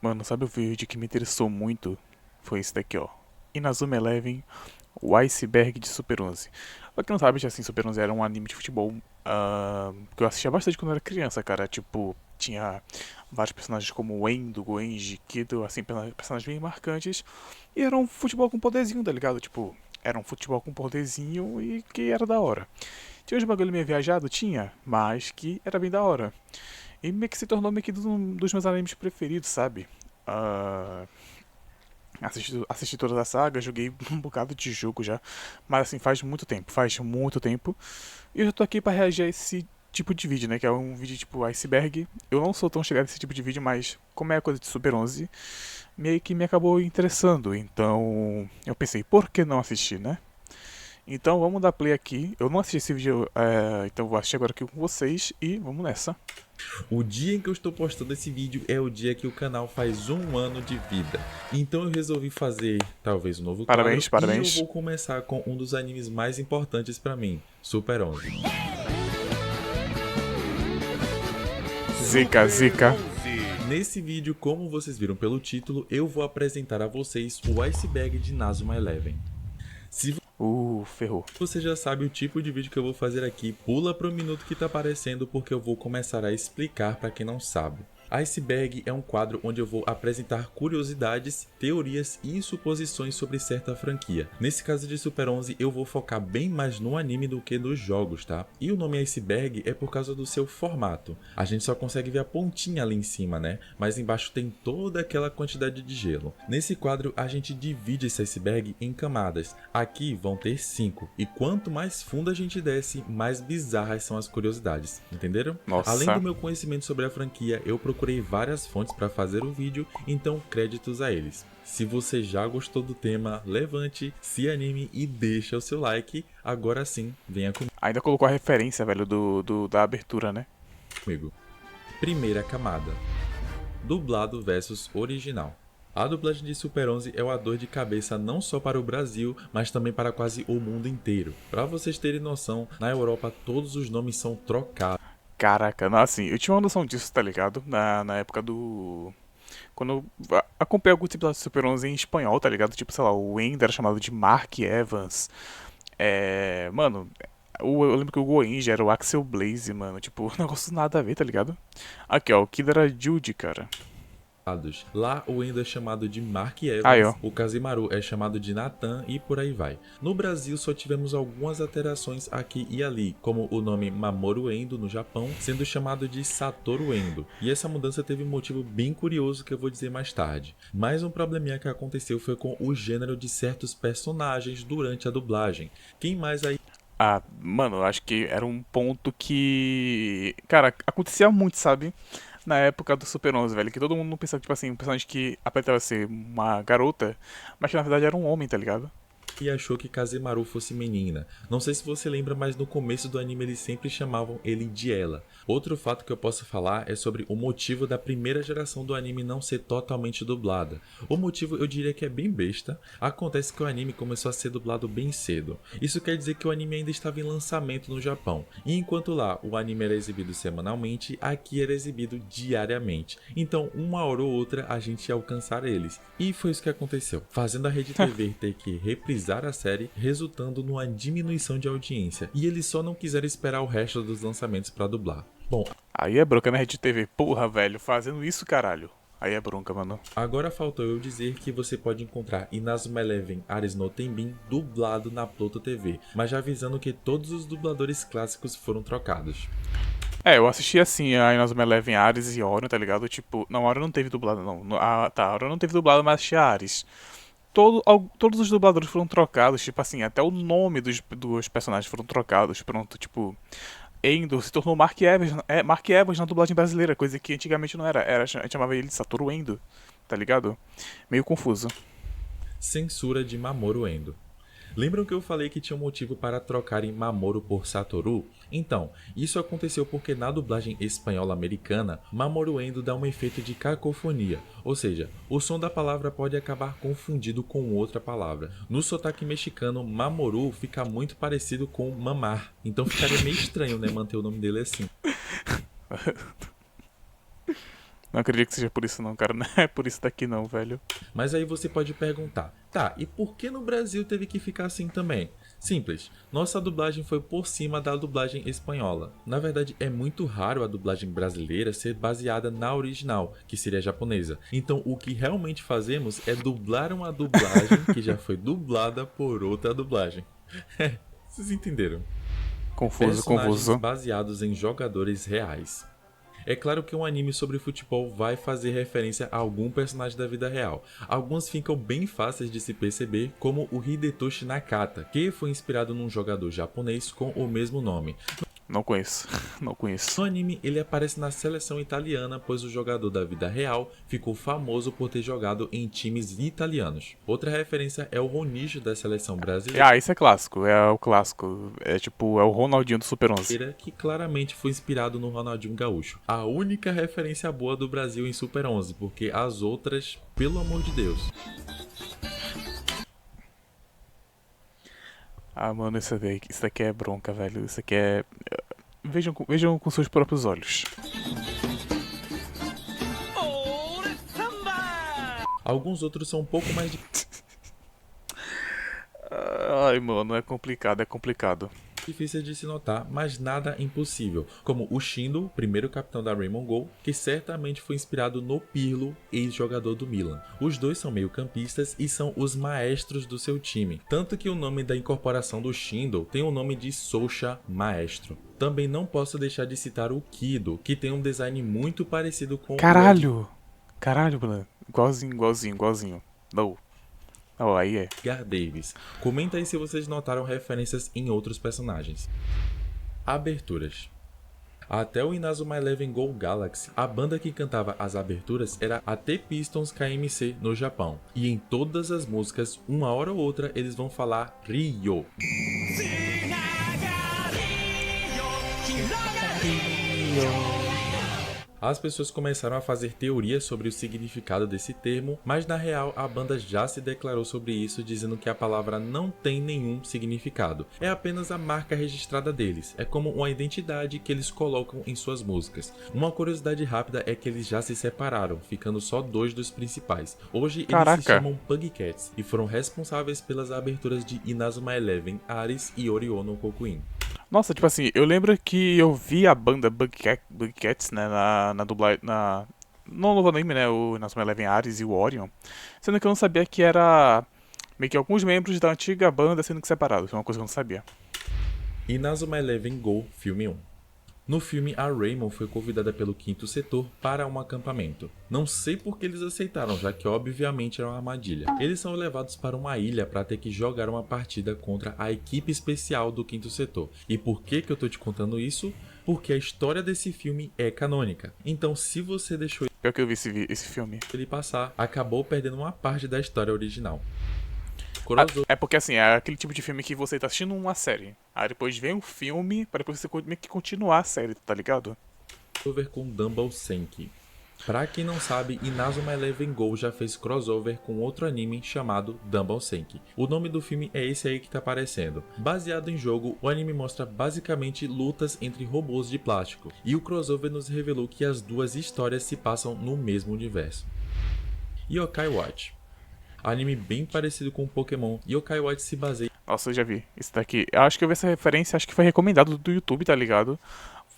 Mano, sabe o vídeo que me interessou muito? Foi esse daqui, ó. Inazuma Eleven, o Iceberg de Super 11. Pra quem não sabe, assim, Super 11 era um anime de futebol que eu assistia bastante quando eu era criança, cara. Tipo, tinha vários personagens como o Endo, Goenji, Kido, assim, personagens bem marcantes. E era um futebol com poderzinho, tá ligado? Tipo, era um futebol com poderzinho e que era da hora. Tinha uns bagulho meio viajado? Tinha, mas que era bem da hora. E meio que se tornou meio que um dos meus animes preferidos, sabe? Ah, assisti toda a saga, joguei um bocado de jogo já. Mas assim, faz muito tempo, faz muito tempo. E eu já tô aqui pra reagir a esse tipo de vídeo, né? Que é um vídeo tipo iceberg. Eu não sou tão chegado nesse tipo de vídeo, mas como é coisa de Super 11, meio que me acabou interessando. Então eu pensei, por que não assistir, né? Então vamos dar play aqui. Eu não assisti esse vídeo, então vou assistir agora aqui com vocês e vamos nessa. O dia em que eu estou postando esse vídeo é o dia que o canal faz 1 ano de vida. Então eu resolvi fazer talvez um novo quadro Parabéns, e eu parabéns. vou começar com um dos animes mais importantes para mim, Super 11. Zica, Super zica. 11! Nesse vídeo, como vocês viram pelo título, eu vou apresentar a vocês o Iceberg de Inazuma Eleven. Se Ferrou. você já sabe o tipo de vídeo que eu vou fazer aqui, pula para o minuto que está aparecendo porque eu vou começar a explicar para quem não sabe. Iceberg é um quadro onde eu vou apresentar curiosidades, teorias e suposições sobre certa franquia. Nesse caso de Super 11, eu vou focar bem mais no anime do que nos jogos, tá? E o nome Iceberg é por causa do seu formato. A gente só consegue ver a pontinha ali em cima, né? Mas embaixo tem toda aquela quantidade de gelo. Nesse quadro, a gente divide esse iceberg em camadas. Aqui vão ter 5. E quanto mais fundo a gente desce, mais bizarras são as curiosidades. Entenderam? Além do Nossa. meu conhecimento sobre a franquia, eu procurei várias fontes para fazer o vídeo, então créditos a eles. Se você já gostou do tema, levante, se anime e deixa o seu like. Agora sim, venha Ainda colocou a referência, velho, da abertura, né? comigo. Primeira camada. Dublado versus original. A dublagem de Super 11 é uma dor de cabeça não só para o Brasil, mas também para quase o mundo inteiro. Para vocês terem noção, na Europa todos os nomes são trocados. Caraca, não, assim, eu tinha uma noção disso, tá ligado? Na época do. Quando eu acompanhei alguns episódios de Super 11 em espanhol, tá ligado? Tipo, sei lá, o Wender era chamado de Mark Evans. Mano, eu lembro que o Goenji era o Axel Blaze, mano. Tipo, um negócio nada a ver, tá ligado? Aqui, ó, o Kid era Jude, cara. Lá o Endo é chamado de Mark Aí, ó. Evans, o Kazimaru é chamado de Nathan e por aí vai. No Brasil só tivemos algumas alterações aqui e ali, como o nome Mamoru Endo no Japão sendo chamado de Satoru Endo. E essa mudança teve um motivo bem curioso que eu vou dizer mais tarde. Mais um probleminha que aconteceu foi com o gênero de certos personagens durante a dublagem. Quem mais aí Ah, mano, eu acho que era um ponto que. Cara, acontecia muito, sabe? Na época do Super 11, velho, que todo mundo pensava, tipo assim, um personagem que aparentava ser uma garota, mas que na verdade era um homem, tá ligado? e achou que Kazemaru fosse menina. Não sei se você lembra, mas no começo do anime eles sempre chamavam ele de ela. Outro fato que eu posso falar é sobre o motivo da primeira geração do anime não ser totalmente dublada. O motivo eu diria que é bem besta. Acontece que o anime começou a ser dublado bem cedo. Isso quer dizer que o anime ainda estava em lançamento no Japão. E enquanto lá o anime era exibido semanalmente, aqui era exibido diariamente. Então, uma hora ou outra a gente ia alcançar eles. E foi isso que aconteceu, fazendo a Rede TV ter que reprisar a série, resultando numa diminuição de audiência, e eles só não quiseram esperar o resto dos lançamentos para dublar. Bom, Aí é bronca na Rede TV. Porra, velho, fazendo isso, caralho. Aí é bronca, mano. agora faltou eu dizer que você pode encontrar Inazuma Eleven Ares no Tenbin dublado na Pluto TV, mas já avisando que todos os dubladores clássicos foram trocados. Eu assisti assim a Inazuma Eleven Ares e Orion, tá ligado? Tipo, não, a Orion não teve dublado, não. Tá, a Orion não teve dublado, mas assisti a Ares. Todos os dubladores foram trocados, tipo assim, até o nome dos personagens foram trocados, pronto, tipo, Endo se tornou Mark Evans na dublagem brasileira, coisa que antigamente não era, a gente chamava ele de Satoru Endo, tá ligado? Meio confuso. Censura de Mamoru Endo. Lembram que eu falei que tinha um motivo para trocarem Mamoru por Satoru? Então, isso aconteceu porque na dublagem espanhola americana, Mamoru Endo dá um efeito de cacofonia, ou seja, o som da palavra pode acabar confundido com outra palavra. No sotaque mexicano, Mamoru fica muito parecido com mamar, então ficaria meio estranho, né, manter o nome dele assim. Não acredito que seja por isso não, cara. Não é por isso daqui não, velho. Mas aí você pode perguntar, tá, e por que no Brasil teve que ficar assim também? Simples, nossa dublagem foi por cima da dublagem espanhola. Na verdade, é muito raro a dublagem brasileira ser baseada na original, que seria a japonesa. Então, o que realmente fazemos é dublar uma dublagem que já foi dublada por outra dublagem. Vocês entenderam? Confuso, Personagens confuso. baseados em jogadores reais. É claro que um anime sobre futebol vai fazer referência a algum personagem da vida real. Alguns ficam bem fáceis de se perceber, como o Hidetoshi Nakata, que foi inspirado num jogador japonês com o mesmo nome. Não conheço. Não No conheço. anime, ele aparece na seleção italiana, pois o jogador da vida real ficou famoso por ter jogado em times italianos. Outra referência é o Ronijo da seleção brasileira, Ah, isso é clássico. É o clássico. É tipo, é o Ronaldinho do Super 11. que claramente foi inspirado no Ronaldinho Gaúcho. A única referência boa do Brasil em Super 11, porque as outras, pelo amor de Deus. Ah, mano, isso daqui é bronca, velho. Isso aqui é... vejam com seus próprios olhos. Alguns outros são um pouco mais Ai, mano, é complicado, é complicado. difíceis de se notar, mas nada impossível, como o Shindo, primeiro capitão da Raymond Gol, que certamente foi inspirado no Pirlo, ex-jogador do Milan. Os dois são meio-campistas e são os maestros do seu time, tanto que o nome da incorporação do Shindo tem o nome de Soucha Maestro. Também não posso deixar de citar o Kido, que tem um design muito parecido com Caralho! Caralho, mano. Igualzinho, igualzinho, igualzinho. Não. Oh, aí é. Edgar Davis. Comenta aí se vocês notaram referências em outros personagens. Aberturas. Até o Inazuma Eleven Go Galaxy, a banda que cantava as aberturas era a T-Pistons KMC no Japão. E em todas as músicas, uma hora ou outra, eles vão falar Ryo. As pessoas começaram a fazer teorias sobre o significado desse termo, mas na real a banda já se declarou sobre isso, dizendo que a palavra não tem nenhum significado. É apenas a marca registrada deles, é como uma identidade que eles colocam em suas músicas. Uma curiosidade rápida é que eles já se separaram, ficando só dois dos principais. Hoje eles Caraca. se chamam Pugcats e foram responsáveis pelas aberturas de Inazuma Eleven, Ares e Orion no Kokuin. Nossa, tipo assim, eu lembro que eu vi a banda Bugcats, né, na dublagem, no novo anime, né, o Inazuma Eleven Ares e o Orion, sendo que eu não sabia que era meio que alguns membros da antiga banda sendo que separados, é uma coisa que eu não sabia. Inazuma Eleven Go, filme 1. No filme, a Raymond foi convidada pelo Quinto Setor para um acampamento. Não sei por que eles aceitaram, já que obviamente era uma armadilha. Eles são levados para uma ilha para ter que jogar uma partida contra a equipe especial do Quinto Setor. E por que eu tô te contando isso? Porque a história desse filme é canônica. Então, se você deixou Pior que eu vi esse filme. ele passar, acabou perdendo uma parte da história original. É porque assim, é aquele tipo de filme que você tá assistindo uma série, aí depois vem um filme, pra depois você meio que continuar a série, tá ligado? Crossover com Dumble Senki. Pra quem não sabe, Inazuma Eleven Go já fez crossover com outro anime chamado Dumble Senki. O nome do filme é esse aí que tá aparecendo. Baseado em jogo, o anime mostra basicamente lutas entre robôs de plástico, e o crossover nos revelou que as duas histórias se passam no mesmo universo. Yokai Watch. Anime bem parecido com Pokémon, Yokai Watch se baseia Nossa, eu já vi. Isso daqui. Eu acho que eu vi essa referência, acho que foi recomendado do YouTube, tá ligado?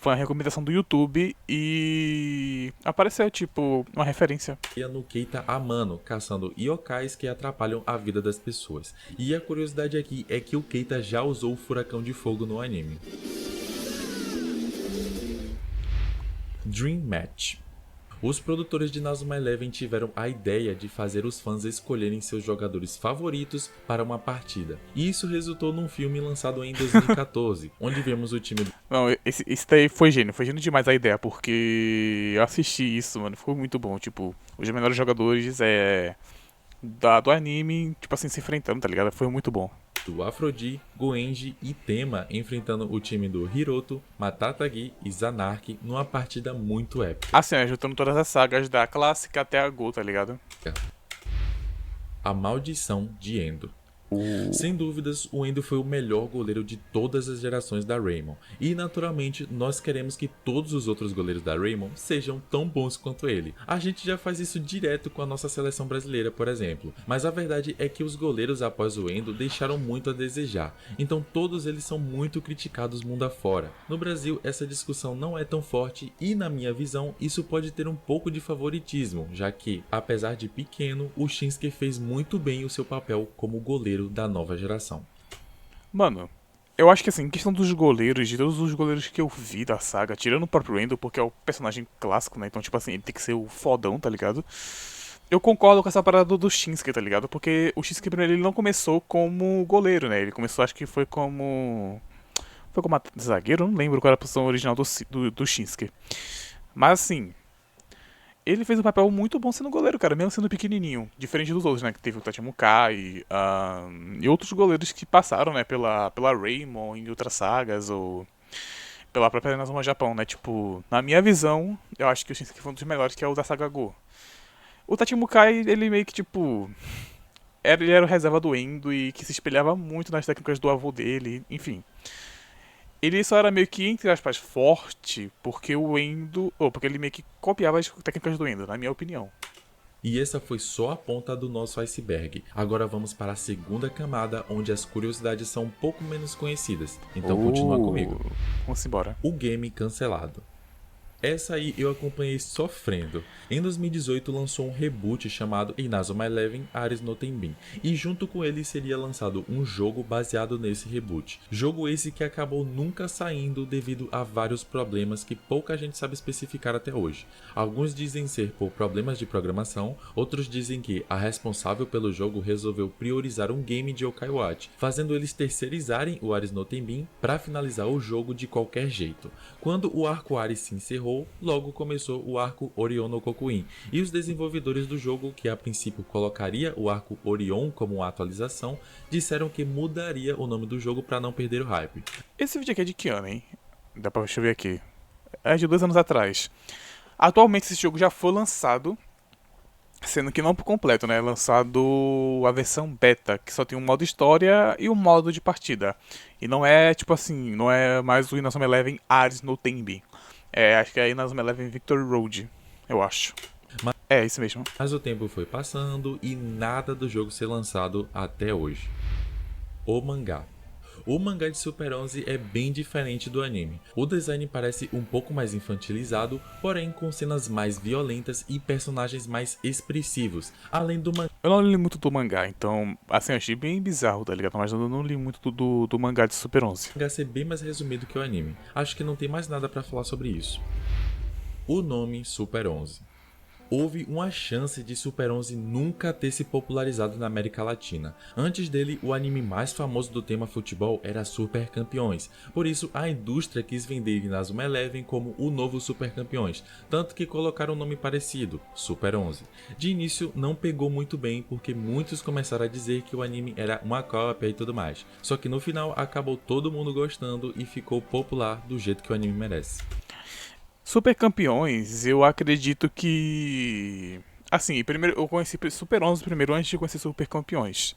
Foi uma recomendação do YouTube e apareceu, tipo, uma referência. no Keita Amano, caçando yokais que atrapalham a vida das pessoas. E a curiosidade aqui é que o Keita já usou o furacão de fogo no anime. Dream Match. Os produtores de Inazuma Eleven tiveram a ideia de fazer os fãs escolherem seus jogadores favoritos para uma partida. E isso resultou num filme lançado em 2014, onde vemos o time Não, esse daí foi gênio demais a ideia, porque eu assisti isso, mano, ficou muito bom, tipo, os melhores jogadores do anime, tipo assim, se enfrentando, tá ligado? Foi muito bom. do Afrodite, Goenji e Tema enfrentando o time do Hiroto, Matatagi e Zanark numa partida muito épica. Assim, juntando todas as sagas da clássica até a Gol, tá ligado? A Maldição de Endo. O... Sem dúvidas, o Endo foi o melhor goleiro de todas as gerações da Raymond. E naturalmente, nós queremos que todos os outros goleiros da Raymond sejam tão bons quanto ele. A gente já faz isso direto com a nossa seleção brasileira, por exemplo. Mas a verdade é que os goleiros após o Endo deixaram muito a desejar. Então todos eles são muito criticados mundo afora. No Brasil, essa discussão não é tão forte e, na minha visão, isso pode ter um pouco de favoritismo, já que, apesar de pequeno, o Shinsuke fez muito bem o seu papel como goleiro da nova geração. Mano, eu acho que assim, em questão dos goleiros, de todos os goleiros que eu vi da saga, tirando o próprio Randall, porque é o personagem clássico, né? Então, tipo assim, ele tem que ser o fodão, tá ligado? Eu concordo com essa parada do Shinsuke, tá ligado? Porque o Shinsuke primeiro ele não começou como goleiro, né? Ele começou, acho que foi como. Foi como zagueiro? Eu não lembro qual era a posição original do Shinsuke. Mas assim, ele fez um papel muito bom sendo goleiro, cara, mesmo sendo pequenininho. Diferente dos outros, né? Que teve o Tachimukai e outros goleiros que passaram, né? Pela Raymond em outras sagas ou pela própria Inazuma Japão, né? Tipo, na minha visão, eu acho que o Shinsuke foi um dos melhores, que é o da saga Go. O Tachimukai, ele meio que, tipo... Ele era o reserva do Endo e que se espelhava muito nas técnicas do avô dele, enfim. Ele só era meio que, entre aspas, forte porque o Endo... Ou porque ele meio que copiava as técnicas do Endo, na minha opinião. E essa foi só a ponta do nosso iceberg. Agora vamos para a segunda camada, onde as curiosidades são um pouco menos conhecidas. Então continua comigo. Vamos embora. O game cancelado. Essa aí eu acompanhei sofrendo. Em 2018 lançou um reboot chamado Inazuma Eleven Ares no Tenbin, e junto com ele seria lançado um jogo baseado nesse reboot. Jogo esse que acabou nunca saindo devido a vários problemas que pouca gente sabe especificar até hoje. Alguns dizem ser por problemas de programação, outros dizem que a responsável pelo jogo resolveu priorizar um game de Yokai Watch, fazendo eles terceirizarem o Ares no Tenbin para finalizar o jogo de qualquer jeito. Quando o arco Ares se encerrou, logo começou o arco Orion no Kokuin, e os desenvolvedores do jogo, que a princípio colocaria o arco Orion como uma atualização, disseram que mudaria o nome do jogo para não perder o hype. Esse vídeo aqui é de que ano, hein? Deixa eu ver aqui. É de 2 anos atrás. Atualmente esse jogo já foi lançado, sendo que não por completo, né? Lançado a versão beta, que só tem um modo história e um modo de partida. E não é, tipo assim, não é mais o Inazuma Eleven Ares no Tenbin. Acho que é Inazuma Eleven Victory Road, eu acho. É, isso mesmo. Mas o tempo foi passando e nada do jogo ser lançado até hoje. O mangá. O mangá de Super 11 é bem diferente do anime. O design parece um pouco mais infantilizado, porém com cenas mais violentas e personagens mais expressivos, além do mangá. Eu não li muito do mangá, então, assim, eu achei bem bizarro, tá ligado? Mas eu não li muito do mangá de Super 11. Ser bem mais resumido que o anime. Acho que não tem mais nada pra falar sobre isso. O nome Super 11. Houve uma chance de Super 11 nunca ter se popularizado na América Latina. Antes dele, o anime mais famoso do tema futebol era Super Campeões. Por isso, a indústria quis vender Inazuma Eleven como o novo Super Campeões, tanto que colocaram um nome parecido, Super 11. De início, não pegou muito bem porque muitos começaram a dizer que o anime era uma cópia e tudo mais. Só que no final, acabou todo mundo gostando e ficou popular do jeito que o anime merece. Super Campeões, eu acredito que... Assim, primeiro eu conheci Super 11 primeiro antes de conhecer Super Campeões.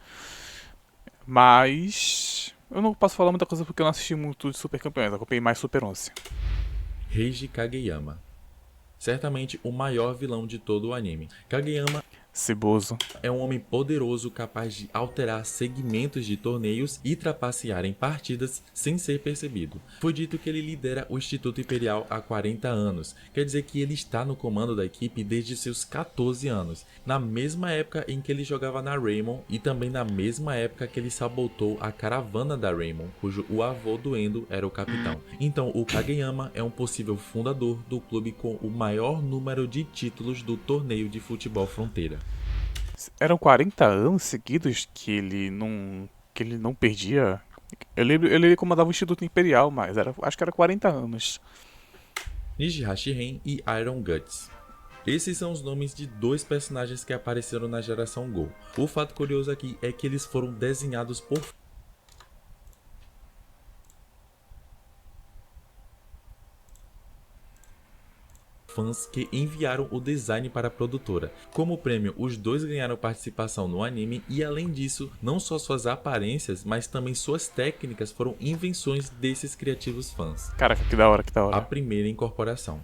Mas... eu não posso falar muita coisa porque eu não assisti muito de Super Campeões, eu acompanhei mais Super 11. Reiji Kageyama. Certamente o maior vilão de todo o anime. Kageyama Ceboso. é um homem poderoso capaz de alterar segmentos de torneios e trapacear em partidas sem ser percebido. Foi dito que ele lidera o Instituto Imperial há 40 anos, quer dizer que ele está no comando da equipe desde seus 14 anos, na mesma época em que ele jogava na Raymond e também na mesma época que ele sabotou a caravana da Raymond, cujo o avô do Endo era o capitão. Então o Kageyama é um possível fundador do clube com o maior número de títulos do torneio de futebol fronteira. Eram 40 anos seguidos que ele não perdia. Ele comandava o Instituto Imperial, mas acho que era 40 anos. Nijihashi Ren e Iron Guts. Esses são os nomes de dois personagens que apareceram na geração Go. O fato curioso aqui é que eles foram desenhados por fãs que enviaram o design para a produtora. Como prêmio, os dois ganharam participação no anime e, além disso, não só suas aparências, mas também suas técnicas foram invenções desses criativos fãs. Caraca, que da hora, que da A hora. primeira incorporação.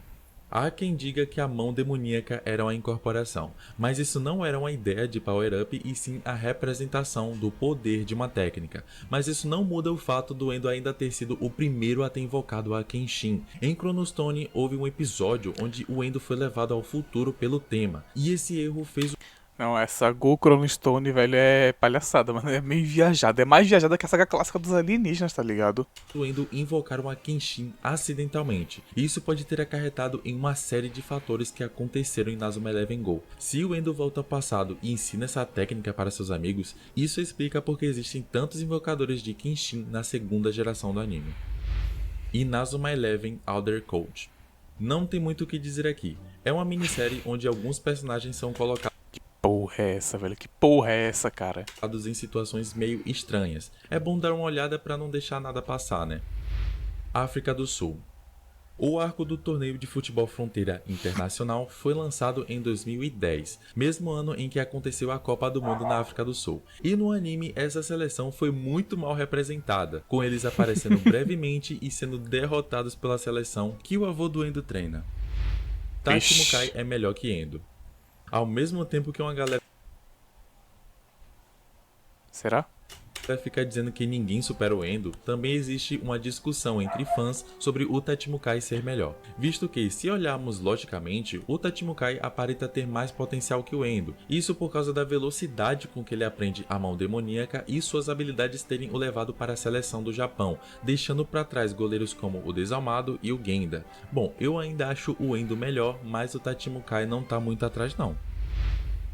Há quem diga que a mão demoníaca era uma incorporação, mas isso não era uma ideia de power-up e sim a representação do poder de uma técnica. Mas isso não muda o fato do Endo ainda ter sido o primeiro a ter invocado a Kenshin. Em Chronostone houve um episódio onde o Endo foi levado ao futuro pelo tema, e esse erro fez Não, essa Go Chrono Stone, velho, é palhaçada, mano. É meio viajada. É mais viajada que a saga clássica dos alienígenas, tá ligado? o Endo invocar uma Kenshin acidentalmente. Isso pode ter acarretado em uma série de fatores que aconteceram em Inazuma Eleven Go. Se o Endo volta ao passado e ensina essa técnica para seus amigos, isso explica porque existem tantos invocadores de Kenshin na segunda geração do anime. Inazuma Eleven Outer Code. Não tem muito o que dizer aqui. É uma minissérie onde alguns personagens são colocados Porra é essa, velho? Que porra é essa, cara? em situações meio estranhas. É bom dar uma olhada para não deixar nada passar, né? África do Sul. O arco do torneio de futebol fronteira internacional foi lançado em 2010, mesmo ano em que aconteceu a Copa do Mundo na África do Sul. E no anime, essa seleção foi muito mal representada, com eles aparecendo brevemente e sendo derrotados pela seleção que o avô do Endo treina. Tachimukai é melhor que Endo. Ao mesmo tempo que uma galera Será? fica dizendo que ninguém supera o Endo, também existe uma discussão entre fãs sobre o Tachimukai ser melhor, visto que, se olharmos logicamente, o Tachimukai aparenta ter mais potencial que o Endo, isso por causa da velocidade com que ele aprende a mão demoníaca e suas habilidades terem o levado para a seleção do Japão, deixando para trás goleiros como o Desalmado e o Genda. Bom, eu ainda acho o Endo melhor, mas o Tachimukai não tá muito atrás não.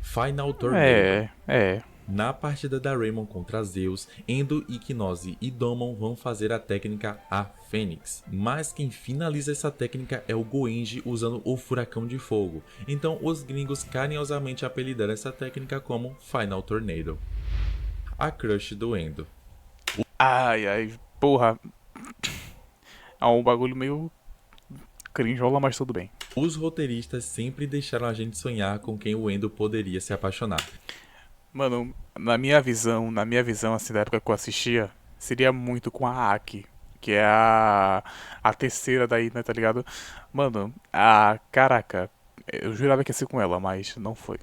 Final Tornado. É. Na partida da Raymond contra Zeus, Endo, Iknose e Domon vão fazer a técnica A Fênix, mas quem finaliza essa técnica é o Goenji usando o Furacão de Fogo, então os gringos carinhosamente apelidaram essa técnica como Final Tornado. A crush do Endo. Ai, porra. É um bagulho meio crinjola, mas tudo bem. Os roteiristas sempre deixaram a gente sonhar com quem o Endo poderia se apaixonar. Mano, na minha visão, assim, da época que eu assistia, seria muito com a Aki, que é a terceira daí, né, tá ligado? Mano, caraca, eu jurava que ia ser com ela, mas não foi.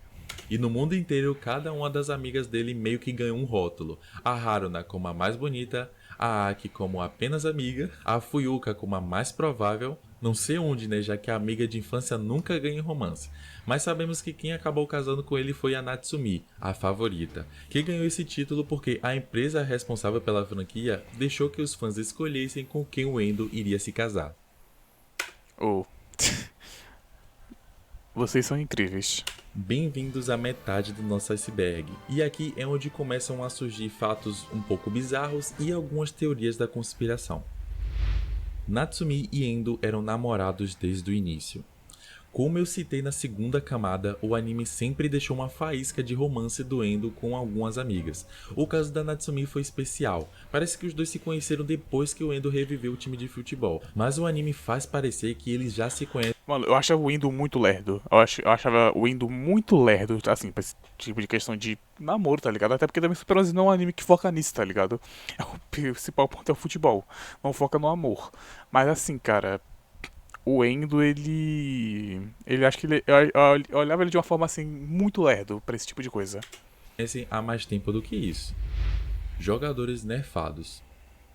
E no mundo inteiro, cada uma das amigas dele meio que ganhou um rótulo. A Haruna como a mais bonita, a Aki como apenas amiga, a Fuyuka como a mais provável, não sei onde, né, já que a amiga de infância nunca ganha em romance. Mas sabemos que quem acabou casando com ele foi a Natsumi, a favorita, que ganhou esse título porque a empresa responsável pela franquia deixou que os fãs escolhessem com quem o Endo iria se casar. Oh. Vocês são incríveis. Bem-vindos à metade do nosso iceberg. E aqui é onde começam a surgir fatos um pouco bizarros e algumas teorias da conspiração. Natsumi e Endo eram namorados desde o início. Como eu citei na segunda camada, o anime sempre deixou uma faísca de romance do Endo com algumas amigas. O caso da Natsumi foi especial, parece que os dois se conheceram depois que o Endo reviveu o time de futebol, mas o anime faz parecer que eles já se conhecem. Mano, eu achava o Endo muito lerdo. Eu achava o Endo muito lerdo, assim, pra esse tipo de questão de namoro, tá ligado? Até porque também Super 11 não é um anime que foca nisso, tá ligado? O principal ponto é o futebol, não foca no amor. Mas assim, cara, o Endo, ele acho que eu olhava ele de uma forma assim muito lerdo pra esse tipo de coisa. Há mais tempo do que isso. Jogadores nerfados.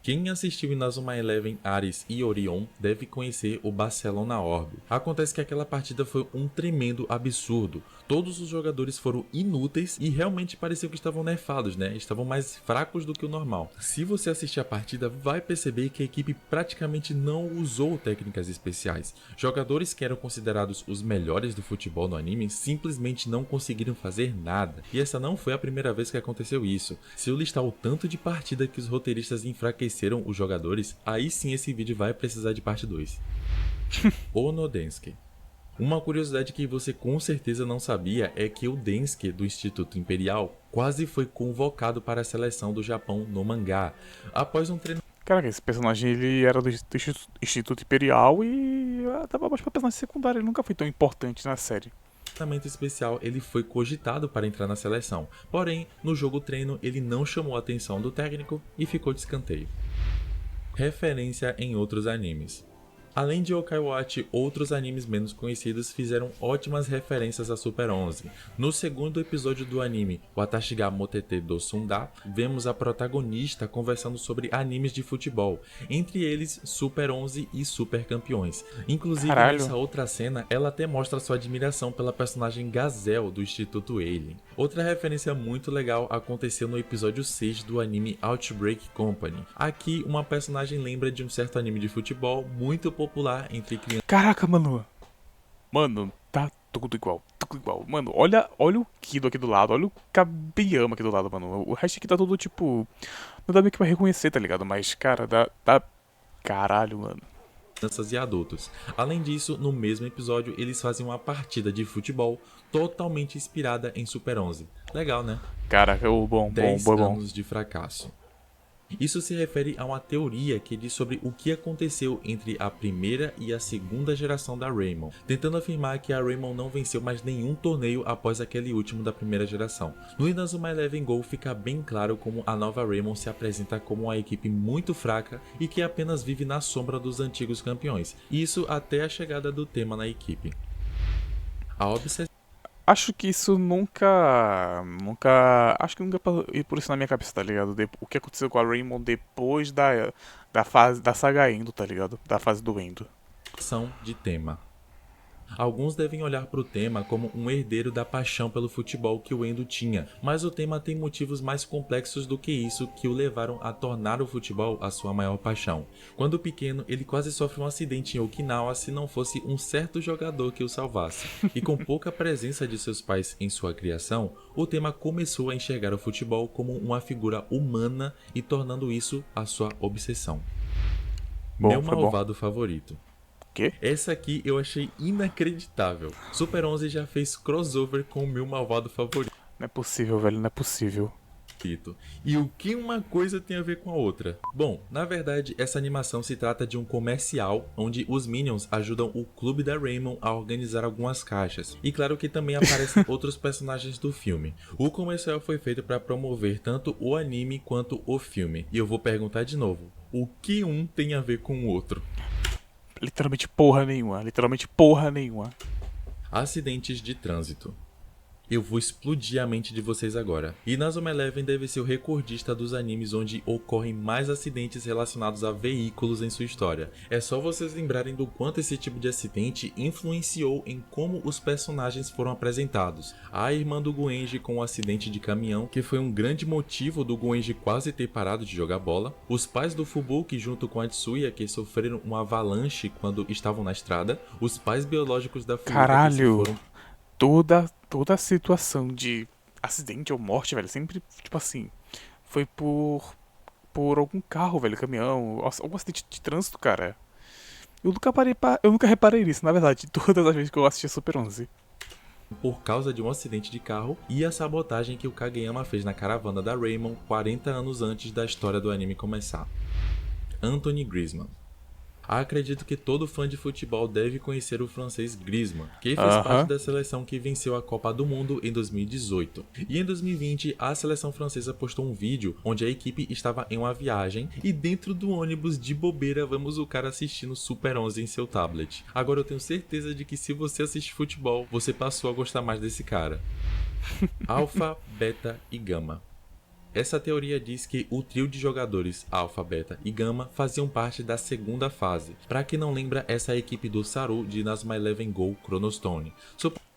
Quem assistiu Inazuma Eleven, Ares e Orion deve conhecer o Barcelona Orbe. Acontece que aquela partida foi um tremendo absurdo. Todos os jogadores foram inúteis e realmente pareciam que estavam nerfados, né? Estavam mais fracos do que o normal. Se você assistir a partida, vai perceber que a equipe praticamente não usou técnicas especiais. Jogadores que eram considerados os melhores do futebol no anime simplesmente não conseguiram fazer nada. E essa não foi a primeira vez que aconteceu isso. Se eu listar o tanto de partida que os roteiristas enfraqueceram os jogadores, aí sim esse vídeo vai precisar de parte 2. Onodensuke. Uma curiosidade que você com certeza não sabia é que o Densuke do Instituto Imperial quase foi convocado para a seleção do Japão no mangá, após um treino. Caraca, esse personagem ele era do Instituto Imperial e tava mais pra personagem secundário, ele nunca foi tão importante na série. Tratamento especial, ele foi cogitado para entrar na seleção, porém, no jogo treino ele não chamou a atenção do técnico e ficou de escanteio. Referência em outros animes. Além de Yokai Watch, outros animes menos conhecidos fizeram ótimas referências a Super 11. No segundo episódio do anime Watashi ga Motete do Sunda, vemos a protagonista conversando sobre animes de futebol, entre eles Super 11 e Super Campeões. Inclusive, Caralho. nessa outra cena, ela até mostra sua admiração pela personagem Gazelle do Instituto Alien. Outra referência muito legal aconteceu no episódio 6 do anime Outbreak Company. Aqui, uma personagem lembra de um certo anime de futebol muito popular entre crianças. Caraca, mano. Mano, tá tudo igual. Tudo igual. Mano, olha o Kido aqui do lado. Olha o Kabiyama aqui do lado, mano. O resto aqui tá tudo tipo. Não dá bem que pra reconhecer, tá ligado? Mas, cara, dá. Caralho, mano. E adultos. Além disso, no mesmo episódio, eles fazem uma partida de futebol totalmente inspirada em Super 11. Legal, né? Caraca, o bom, 10 bom. anos de fracasso. Isso se refere a uma teoria que diz sobre o que aconteceu entre a primeira e a segunda geração da Raymond, tentando afirmar que a Raymond não venceu mais nenhum torneio após aquele último da primeira geração. No Inazuma Eleven Go fica bem claro como a nova Raymond se apresenta como uma equipe muito fraca e que apenas vive na sombra dos antigos campeões, isso até a chegada do tema na equipe. A obsessão. Acho que isso acho que nunca passou por isso na minha cabeça, tá ligado? O que aconteceu com a Raymond depois da fase da saga Endo, tá ligado? Da fase do Endo. De tema. Alguns devem olhar para o tema como um herdeiro da paixão pelo futebol que o Endo tinha, mas o tema tem motivos mais complexos do que isso que o levaram a tornar o futebol a sua maior paixão. Quando pequeno, ele quase sofre um acidente em Okinawa se não fosse um certo jogador que o salvasse. E com pouca presença de seus pais em sua criação, o tema começou a enxergar o futebol como uma figura humana e tornando isso a sua obsessão. Meu malvado favorito. Quê? Essa aqui eu achei inacreditável. Super 11 já fez crossover com o meu malvado favorito. Não é possível, velho, não é possível. E o que uma coisa tem a ver com a outra? Bom, na verdade, essa animação se trata de um comercial onde os Minions ajudam o clube da Raymond a organizar algumas caixas. E claro que também aparecem outros personagens do filme. O comercial foi feito para promover tanto o anime quanto o filme. E eu vou perguntar de novo, o que um tem a ver com o outro? Literalmente porra nenhuma. Acidentes de trânsito. Eu vou explodir a mente de vocês agora. Inazuma Eleven deve ser o recordista dos animes onde ocorrem mais acidentes relacionados a veículos em sua história. É só vocês lembrarem do quanto esse tipo de acidente influenciou em como os personagens foram apresentados. A irmã do Goenji com o acidente de caminhão, que foi um grande motivo do Goenji quase ter parado de jogar bola. Os pais do Fubuki junto com a Tsuya, que sofreram uma avalanche quando estavam na estrada. Os pais biológicos da Furuka, Caralho. que se foram... Toda a situação de acidente ou morte, velho, sempre, tipo assim, foi por algum carro, velho, caminhão, algum acidente de trânsito, cara. Eu nunca reparei nisso, na verdade, todas as vezes que eu assisti Super 11. Por causa de um acidente de carro e a sabotagem que o Kageyama fez na caravana da Raymond 40 anos antes da história do anime começar. Anthony Griezmann. Acredito que todo fã de futebol deve conhecer o francês Griezmann, que fez parte da seleção que venceu a Copa do Mundo em 2018. E em 2020, a seleção francesa postou um vídeo onde a equipe estava em uma viagem e dentro do ônibus de bobeira vemos o cara assistindo Super 11 em seu tablet. Agora eu tenho certeza de que se você assiste futebol, você passou a gostar mais desse cara. Alpha, Beta e Gama. Essa teoria diz que o trio de jogadores Alpha, Beta e Gama faziam parte da segunda fase. Pra quem não lembra, essa é a equipe do Saru de Inazuma Eleven Go Chronostone.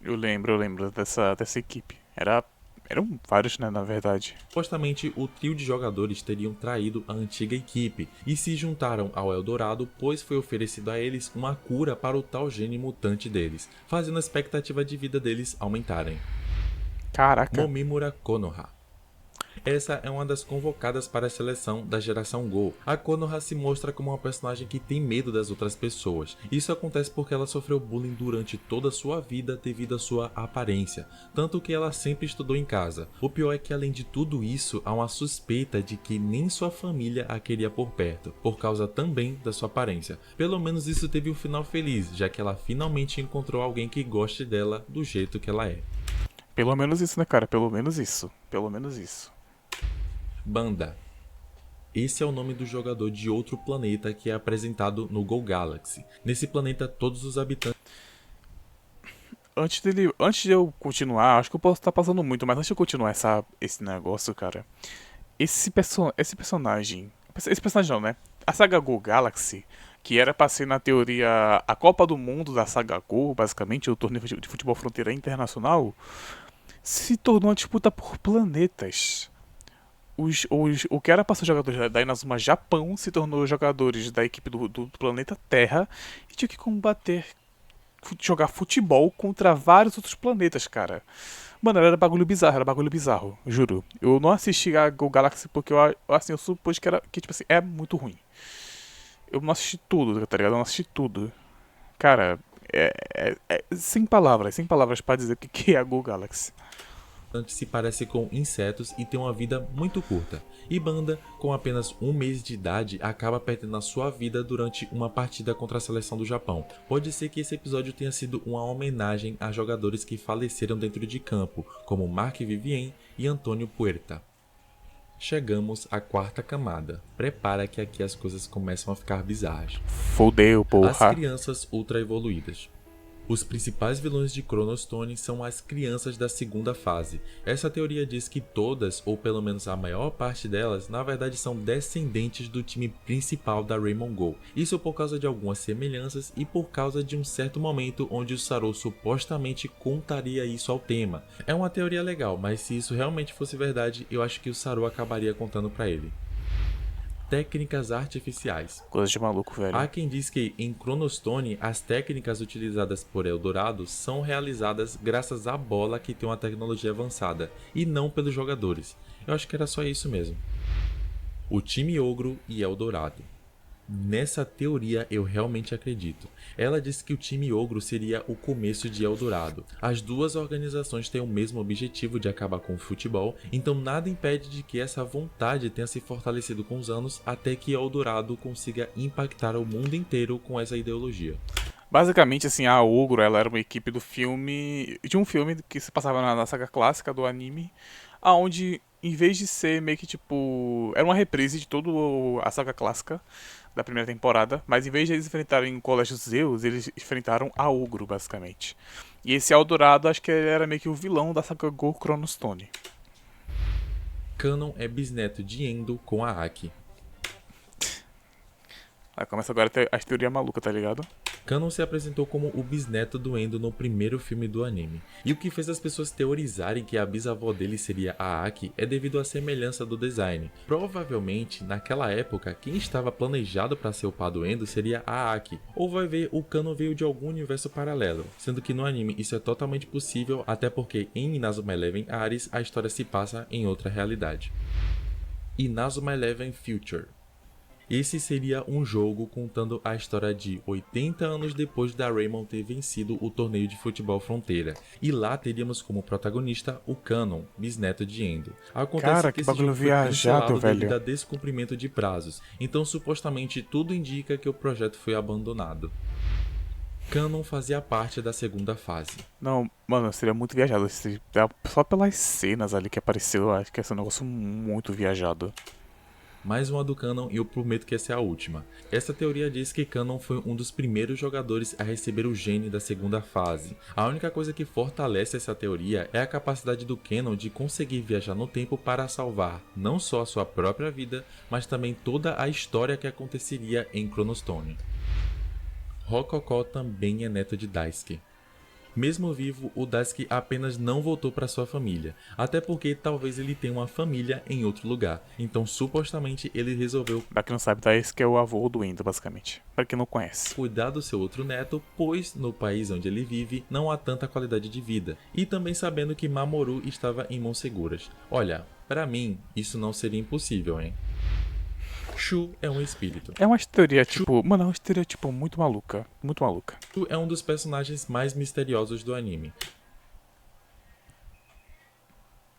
Eu lembro dessa equipe. Eram vários, né, na verdade. Supostamente, o trio de jogadores teriam traído a antiga equipe e se juntaram ao Eldorado, pois foi oferecido a eles uma cura para o tal gene mutante deles, fazendo a expectativa de vida deles aumentarem. Caraca. Momimura Konoha. Essa é uma das convocadas para a seleção da geração Go. A Konoha se mostra como uma personagem que tem medo das outras pessoas. Isso acontece porque ela sofreu bullying durante toda a sua vida devido à sua aparência, tanto que ela sempre estudou em casa. O pior é que além de tudo isso, há uma suspeita de que nem sua família a queria por perto, por causa também da sua aparência. Pelo menos isso teve um final feliz, já que ela finalmente encontrou alguém que goste dela do jeito que ela é. Pelo menos isso, né, cara? Pelo menos isso. Pelo menos isso. Banda. Esse é o nome do jogador de outro planeta que é apresentado no Go Galaxy. Nesse planeta, todos os habitantes... Antes de eu continuar, acho que eu posso estar passando muito, mas antes de eu continuar esse negócio, cara, esse personagem, esse personagem não, né? A saga Go Galaxy, que era pra ser na teoria a Copa do Mundo da saga Go, basicamente, o torneio de futebol fronteira internacional, se tornou uma disputa por planetas. O que era pra ser jogadores da Inazuma Japão se tornou jogadores da equipe do planeta Terra e tinha que combater, jogar futebol contra vários outros planetas, cara. Mano, era bagulho bizarro, juro. Eu não assisti a Go Galaxy porque eu supus que tipo assim, é muito ruim. Eu não assisti tudo, tá ligado? Eu não assisti tudo. Cara, sem palavras pra dizer o que é a Go Galaxy. se parecem com insetos e têm uma vida muito curta. E Banda, com apenas um mês de idade, acaba perdendo a sua vida durante uma partida contra a seleção do Japão. Pode ser que esse episódio tenha sido uma homenagem a jogadores que faleceram dentro de campo, como Marc Vivien e Antônio Puerta. Chegamos à quarta camada. Prepara que aqui as coisas começam a ficar bizarras. Fodeu, porra. As crianças ultra evoluídas. Os principais vilões de Chronostone são as crianças da segunda fase. Essa teoria diz que todas, ou pelo menos a maior parte delas, na verdade são descendentes do time principal da Raymond Go. Isso por causa de algumas semelhanças e por causa de um certo momento onde o Sarou supostamente contaria isso ao tema. É uma teoria legal, mas se isso realmente fosse verdade, eu acho que o Sarou acabaria contando pra ele. Técnicas artificiais. Coisa de maluco, velho. Há quem diz que em Chronostone as técnicas utilizadas por Eldorado são realizadas graças à bola que tem uma tecnologia avançada e não pelos jogadores. Eu acho que era só isso mesmo. O time Ogro e Eldorado. Nessa teoria eu realmente acredito. Ela disse que o time Ogro seria o começo de Eldorado. As duas organizações têm o mesmo objetivo de acabar com o futebol, então nada impede de que essa vontade tenha se fortalecido com os anos até que Eldorado consiga impactar o mundo inteiro com essa ideologia. Basicamente, assim, a Ogro, ela era uma equipe de um filme que se passava na saga clássica do anime, aonde em vez de ser meio que tipo, era uma reprise de toda a saga clássica da primeira temporada, mas em vez de eles enfrentarem o Colégio Zeus, eles enfrentaram a Ogro, basicamente. E esse Eldorado, acho que ele era meio que o vilão da saga Go Chronostone. Canon é bisneto de Endo com a Aki. Aí começa agora as teorias malucas, tá ligado? Canon se apresentou como o bisneto do Endo no primeiro filme do anime. E o que fez as pessoas teorizarem que a bisavó dele seria a Aki é devido à semelhança do design. Provavelmente, naquela época, quem estava planejado para ser o par do Endo seria a Aki. Ou vai ver, o Canon veio de algum universo paralelo, sendo que no anime isso é totalmente possível, até porque em Inazuma Eleven Ares a história se passa em outra realidade. Inazuma Eleven Future. Esse seria um jogo contando a história de 80 anos depois da Raymond ter vencido o torneio de futebol fronteira. E lá teríamos como protagonista o Canon, bisneto de Endo. Acontece Cara, que que esse jogo bagulho foi viajado, cancelado devido velho. a descumprimento de prazos, então supostamente tudo indica que o projeto foi abandonado. Canon fazia parte da segunda fase. Não, mano, seria muito viajado. Só pelas cenas ali que apareceu, eu acho que esse é um negócio muito viajado. Mais uma do Canon e eu prometo que essa é a última. Essa teoria diz que Canon foi um dos primeiros jogadores a receber o gene da segunda fase. A única coisa que fortalece essa teoria é a capacidade do Canon de conseguir viajar no tempo para salvar não só a sua própria vida, mas também toda a história que aconteceria em Chronostone. Rokoko também é neto de Daisuke. Mesmo vivo, o Daisuke apenas não voltou para sua família, até porque talvez ele tenha uma família em outro lugar, então supostamente ele resolveu Pra quem não sabe, Daisuke é o avô do Endo, basicamente. Pra quem não conhece. cuidar do seu outro neto, pois no país onde ele vive não há tanta qualidade de vida, e também sabendo que Mamoru estava em mãos seguras. Olha, para mim, isso não seria impossível, hein? Shu é um espírito. É uma teoria, tipo... Mano, é uma teoria, tipo, muito maluca. Muito maluca. Shu é um dos personagens mais misteriosos do anime.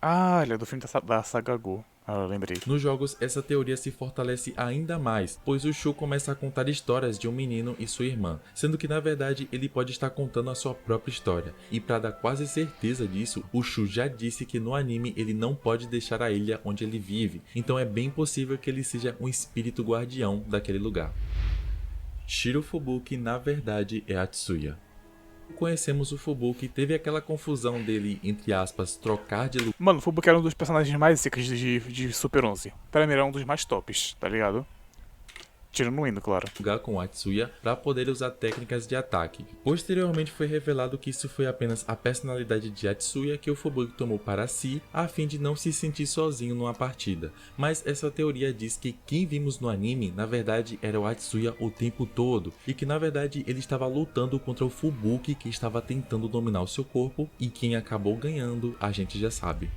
Ah, ele é do filme da saga Go. Ah, eu lembrei. Nos jogos, essa teoria se fortalece ainda mais, pois o Shu começa a contar histórias de um menino e sua irmã, sendo que na verdade ele pode estar contando a sua própria história. E para dar quase certeza disso, o Shu já disse que no anime ele não pode deixar a ilha onde ele vive, então é bem possível que ele seja um espírito guardião daquele lugar. Shiro Fubuki na verdade é Atsuya. Conhecemos o Fubuki, teve aquela confusão dele, entre aspas, trocar de Mano, o Fubuki era um dos personagens mais secos de Super 11. Pra mim, era um dos mais tops, tá ligado? Tirando o Endo, claro. lugar com Atsuya para poder usar técnicas de ataque. Posteriormente foi revelado que isso foi apenas a personalidade de Atsuya que o Fubuki tomou para si, a fim de não se sentir sozinho numa partida. Mas essa teoria diz que quem vimos no anime, na verdade, era o Atsuya o tempo todo, e que na verdade ele estava lutando contra o Fubuki que estava tentando dominar o seu corpo, e quem acabou ganhando, a gente já sabe.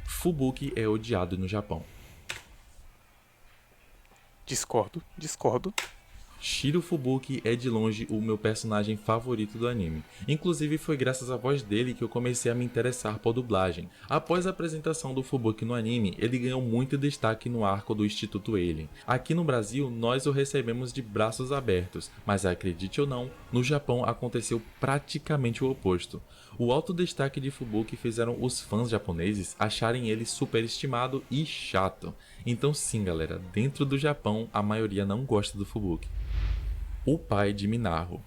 Fubuki é odiado no Japão. Discordo. Shiro Fubuki é de longe o meu personagem favorito do anime. Inclusive foi graças à voz dele que eu comecei a me interessar por dublagem. Após a apresentação do Fubuki no anime, ele ganhou muito destaque no arco do Instituto Alien. Aqui no Brasil, nós o recebemos de braços abertos, mas acredite ou não, no Japão aconteceu praticamente o oposto. O alto destaque de Fubuki fizeram os fãs japoneses acharem ele superestimado e chato. Então sim, galera, dentro do Japão a maioria não gosta do Fubuki. O pai de Minaho.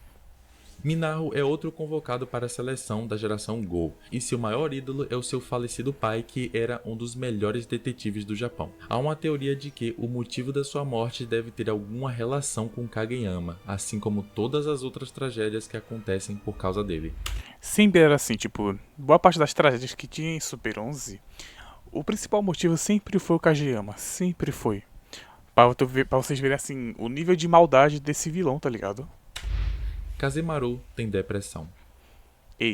Minaho é outro convocado para a seleção da geração Go, e seu maior ídolo é o seu falecido pai, que era um dos melhores detetives do Japão. Há uma teoria de que o motivo da sua morte deve ter alguma relação com Kageyama, assim como todas as outras tragédias que acontecem por causa dele. Sempre era assim, tipo, boa parte das tragédias que tinha em Super 11, o principal motivo sempre foi o Kageyama, sempre foi. Pra vocês verem, assim, o nível de maldade desse vilão, tá ligado? Kazemaru tem depressão.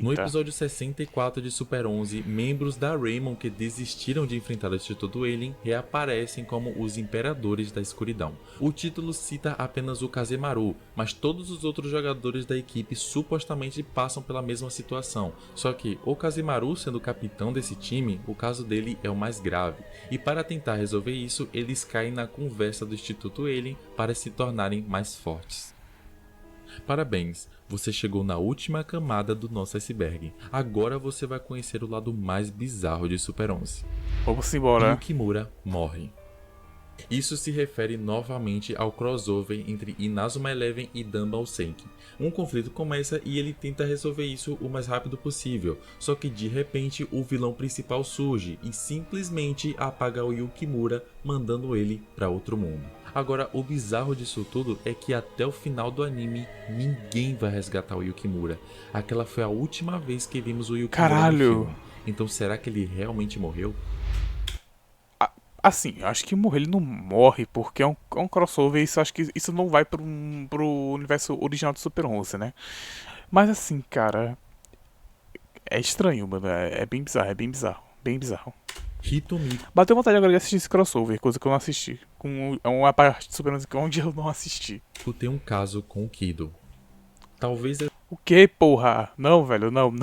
No Eita. episódio 64 de Super 11, membros da Raymond que desistiram de enfrentar o Instituto Alien reaparecem como os Imperadores da Escuridão. O título cita apenas o Kazemaru, mas todos os outros jogadores da equipe supostamente passam pela mesma situação. Só que o Kazemaru, sendo o capitão desse time, o caso dele é o mais grave. E para tentar resolver isso, eles caem na conversa do Instituto Alien para se tornarem mais fortes. Parabéns, você chegou na última camada do nosso iceberg. Agora você vai conhecer o lado mais bizarro de Super 11. Vamos embora. Yukimura morre. Isso se refere novamente ao crossover entre Inazuma Eleven e Danball Senki. Um conflito começa e ele tenta resolver isso o mais rápido possível, só que de repente o vilão principal surge e simplesmente apaga o Yukimura, mandando ele para outro mundo. Agora, o bizarro disso tudo é que até o final do anime, ninguém vai resgatar o Yukimura. Aquela foi a última vez que vimos o Yukimura Caralho. no filme. Então será que ele realmente morreu? Assim, eu acho que morrer ele não morre, porque é um crossover, isso acho que isso não vai pro universo original do Super 11, né? Mas assim, cara, é estranho, mano, é bem bizarro, bem bizarro. Hitomiko Bateu vontade agora de assistir esse crossover, coisa que eu não assisti. É uma parte do Super 11 onde eu não assisti. tem um caso com o Kido. Talvez O que, porra? Não, velho, não.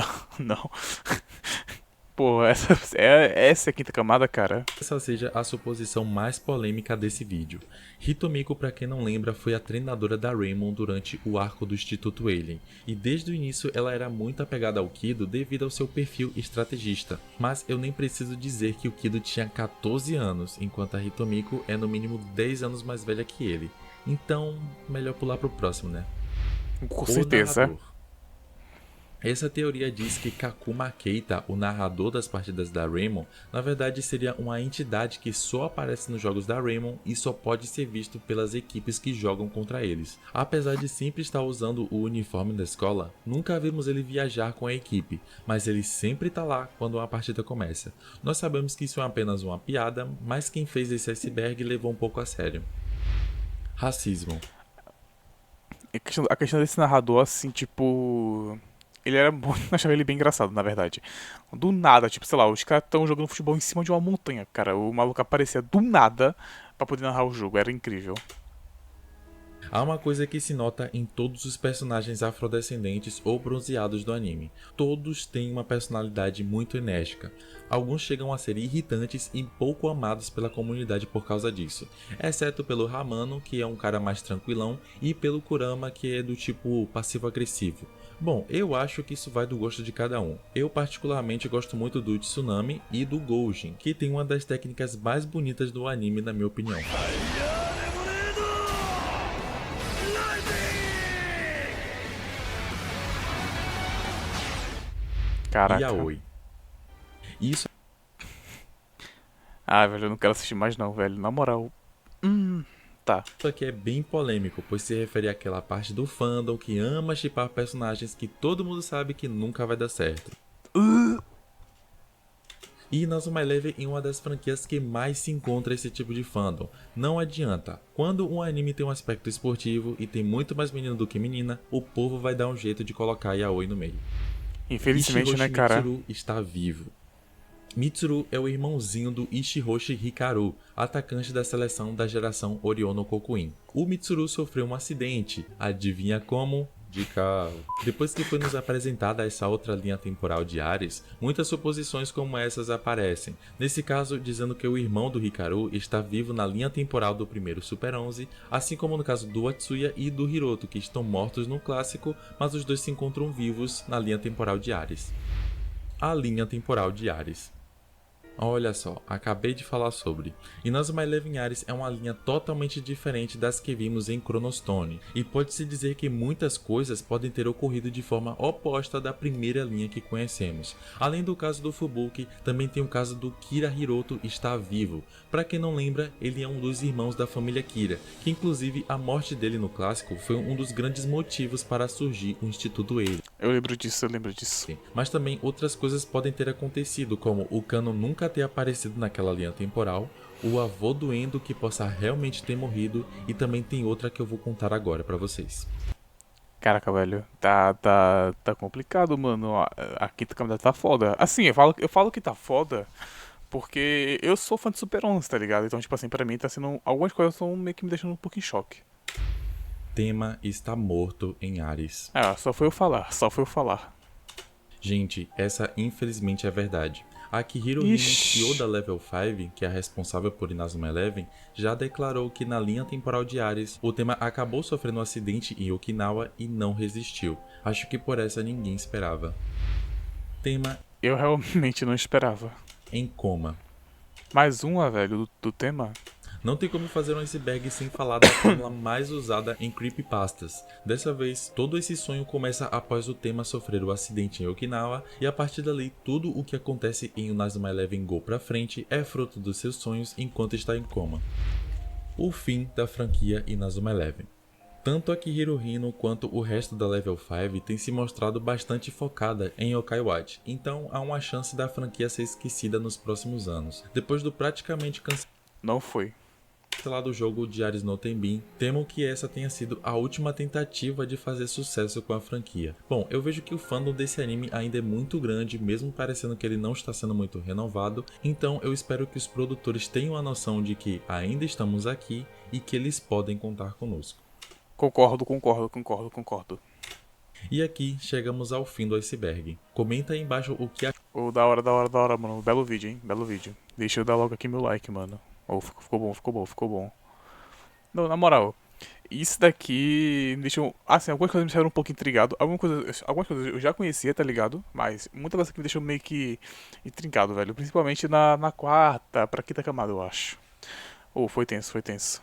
Porra, essa é a quinta camada, cara. essa seja a suposição mais polêmica desse vídeo. Hitomiko, para quem não lembra, foi a treinadora da Raymond durante o arco do Instituto Alien, e desde o início ela era muito apegada ao Kido devido ao seu perfil estrategista. Mas eu nem preciso dizer que o Kido tinha 14 anos, enquanto a Hitomiko é no mínimo 10 anos mais velha que ele. Então, melhor pular pro próximo, né? Com O certeza. narrador. Essa teoria diz que Kakuma Keita, o narrador das partidas da Raymond, na verdade seria uma entidade que só aparece nos jogos da Raymond e só pode ser visto pelas equipes que jogam contra eles. Apesar de sempre estar usando o uniforme da escola, nunca vimos ele viajar com a equipe, mas ele sempre está lá quando uma partida começa. Nós sabemos que isso é apenas uma piada, mas quem fez esse iceberg levou um pouco a sério. Racismo. A questão desse narrador, assim, tipo. Ele era bom, eu achava ele bem engraçado, na verdade. Do nada, tipo, sei lá, os caras estão jogando futebol em cima de uma montanha, cara. O maluco aparecia do nada pra poder narrar o jogo, era incrível. Há uma coisa que se nota em todos os personagens afrodescendentes ou bronzeados do anime. Todos têm uma personalidade muito enérgica. Alguns chegam a ser irritantes e pouco amados pela comunidade por causa disso, exceto pelo Hamano, que é um cara mais tranquilão, e pelo Kurama, que é do tipo passivo-agressivo. Bom, eu acho que isso vai do gosto de cada um. Eu particularmente gosto muito do Tsunami e do Goujin, que tem uma das técnicas mais bonitas do anime na minha opinião. Caraca. Yaoi. Isso Ah, velho, eu não quero assistir mais não, velho. Na moral. Tá. aqui é bem polêmico, pois se refere àquela parte do fandom que ama shippar personagens que todo mundo sabe que nunca vai dar certo. E Inazuma Eleven é uma das franquias que mais se encontra esse tipo de fandom. Não adianta, quando um anime tem um aspecto esportivo e tem muito mais menino do que menina, o povo vai dar um jeito de colocar yaoi no meio. Infelizmente, né, Ishiroshi cara? Mitsuru está vivo. Mitsuru é o irmãozinho do Ishiroshi Hikaru, atacante da seleção da geração Oriono Kokuin. O Mitsuru sofreu um acidente, adivinha como? De carro. Depois que foi nos apresentada essa outra linha temporal de Ares, muitas suposições como essas aparecem. Nesse caso, dizendo que o irmão do Hikaru está vivo na linha temporal do primeiro Super 11, assim como no caso do Atsuya e do Hiroto, que estão mortos no clássico, mas os dois se encontram vivos na linha temporal de Ares. A linha temporal de Ares. Olha só, acabei de falar sobre. Inazuma Eleven Ares é uma linha totalmente diferente das que vimos em Chronostone, e pode-se dizer que muitas coisas podem ter ocorrido de forma oposta da primeira linha que conhecemos. Além do caso do Fubuki, também tem o caso do Kira Hiroto estar vivo. Para quem não lembra, ele é um dos irmãos da família Kira, que inclusive a morte dele no clássico foi um dos grandes motivos para surgir o Instituto Eire. Eu lembro disso, eu lembro disso. Mas também outras coisas podem ter acontecido, como o Kano nunca ter aparecido naquela linha temporal, o avô do Endo que possa realmente ter morrido, e também tem outra que eu vou contar agora pra vocês. Caraca, velho. Tá complicado, mano. A quinta camada tá foda. Assim, eu falo que tá foda porque eu sou fã de Super 11, tá ligado? Então, tipo assim, pra mim tá sendo. Algumas coisas estão meio que me deixando um pouco em choque. Tema está morto em Ares. Ah, só foi eu falar, só foi eu falar. Gente, essa infelizmente é verdade. A Akihiro Hino, CEO Ixi. da Level 5, que é a responsável por Inazuma Eleven, já declarou que na linha temporal de Ares, o tema acabou sofrendo um acidente em Okinawa e não resistiu. Acho que por essa ninguém esperava. Tema Eu realmente não esperava. em coma. Mais uma, velho, do tema? Não tem como fazer um iceberg sem falar da fórmula mais usada em creepypastas. Dessa vez, todo esse sonho começa após o tema sofrer o acidente em Okinawa, e a partir dali, tudo o que acontece em Inazuma Eleven Go pra frente é fruto dos seus sonhos enquanto está em coma. O fim da franquia Inazuma Eleven. Tanto a Akihiro Hino quanto o resto da Level 5 tem se mostrado bastante focada em Yokai Watch, então há uma chance da franquia ser esquecida nos próximos anos. Depois do praticamente Não foi. cancelado o jogo de Ares no Tenbin, temo que essa tenha sido a última tentativa de fazer sucesso com a franquia. Bom, eu vejo que o fandom desse anime ainda é muito grande, mesmo parecendo que ele não está sendo muito renovado, então eu espero que os produtores tenham a noção de que ainda estamos aqui e que eles podem contar conosco. Concordo. E aqui chegamos ao fim do iceberg. Comenta aí embaixo o que Ô, da hora, mano. Belo vídeo, hein? Belo vídeo. Deixa eu dar logo aqui meu like, mano. Ô, ficou bom. Não, na moral, isso daqui me deixou. Assim, algumas coisas me deixaram um pouco intrigado. Algumas coisas eu já conhecia, tá ligado? Mas muita coisa que me deixou meio que intrigado, velho. Principalmente na quarta pra quinta camada, eu acho. Ô, foi tenso.